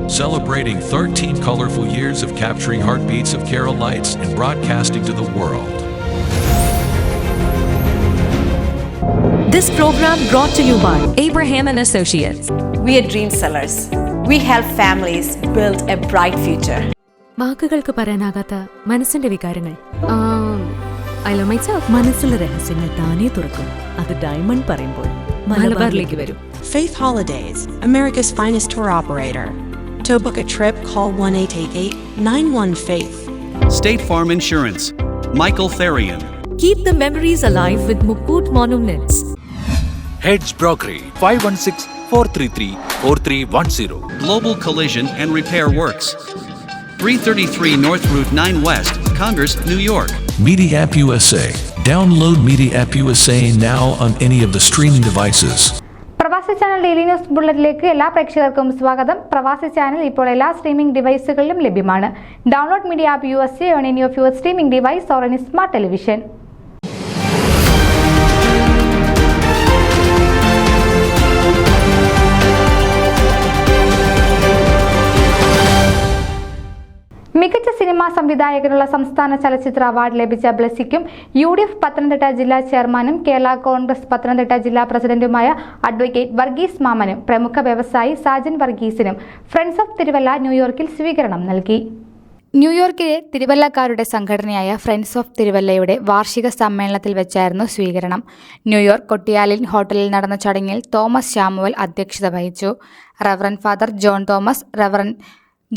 celebrating 13 colorful years of capturing heartbeats of Kerala lights and broadcasting to the world. This program brought to you by Abraham and Associates. We are dream sellers. We help families build a bright future. വാക്കുകൾക്ക് പറയാനാകാത്ത മനസ്സിന്റെ വികാരങ്ങൾ. I love myself. മനസ്സിലെ രഹസ്യങ്ങൾ താനേ തുറക്കും. അത് diamond പറയുമ്പോൾ മലബാറിലേക്ക് വരും. Faith Holidays, America's finest tour operator. To book a trip, call 1-888-91-FAITH. State Farm Insurance, Michael Therian. Keep the memories alive with Mukut Monuments. Heads Brokery 516-433-4310. Global Collision and Repair Works, 333 North Route 9 West, Congress, New York. Media App USA. Download Media App USA now on any of the streaming devices. പ്രവാസി channel daily news ബുള്ളറ്റിലേക്ക് എല്ലാ പ്രേക്ഷകർക്കും സ്വാഗതം. പ്രവാസി channel ഇപ്പോൾ എല്ലാ streaming ഡിവൈസുകളിലും ലഭ്യമാണ്. Download media app USA on any of your streaming device or any smart television. മികച്ച cinema സംവിധായകനുള്ള സംസ്ഥാന ചലച്ചിത്ര അവാർഡ് ലഭിച്ച ബ്ലെസിക്കും UDF പത്തനംതിട്ട ജില്ലാ ചെയർമാനും കേരള കോൺഗ്രസ് പത്തനംതിട്ട ജില്ലാ പ്രസിഡന്റുമായ അഡ്വക്കേറ്റ് വർഗീസ് മാമനും പ്രമുഖ വ്യവസായി സാജൻ വർഗീസിനും ഫ്രണ്ട്സ് ഓഫ് തിരുവല്ല ന്യൂയോർക്കിൽ സ്വീകരണം നൽകി. ന്യൂയോർക്കിലെ തിരുവല്ലക്കാരുടെ സംഘടനയായ ഫ്രണ്ട്സ് ഓഫ് തിരുവല്ലയുടെ വാർഷിക സമ്മേളനത്തിൽ വെച്ചായിരുന്നു സ്വീകരണം. ന്യൂയോർക്ക് കൊട്ടിയാലിൻ ഹോട്ടലിൽ നടന്ന ചടങ്ങിൽ തോമസ് ശാമുവൽ അധ്യക്ഷത വഹിച്ചു. Reverend father John Thomas, reverend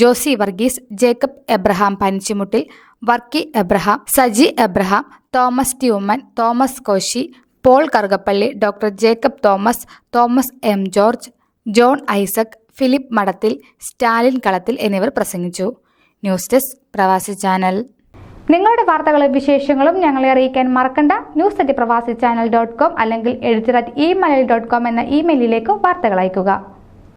Josy Varghese, Jacob Abraham Panichimuttil, Varkey Abraham, Saji Abraham, Thomas T Oommen, Thomas Koshy, Paul Karukappally, doctor Jacob Thomas, Thomas M George, John Isaac, Philip Madathil, Stalin Kalathil എന്നിവർ പ്രസംഗിച്ചു. News desk Pravasi channel. നിങ്ങളുടെ വാർത്തകളും വിശേഷങ്ങളും ഞങ്ങളെ അറിയിക്കാൻ മറക്കണ്ട. news@pravasichannel.com അല്ലെങ്കിൽ editor@email.com എന്ന ഇമെയിലിലേക്ക് വാർത്തകൾ അയയ്ക്കുക.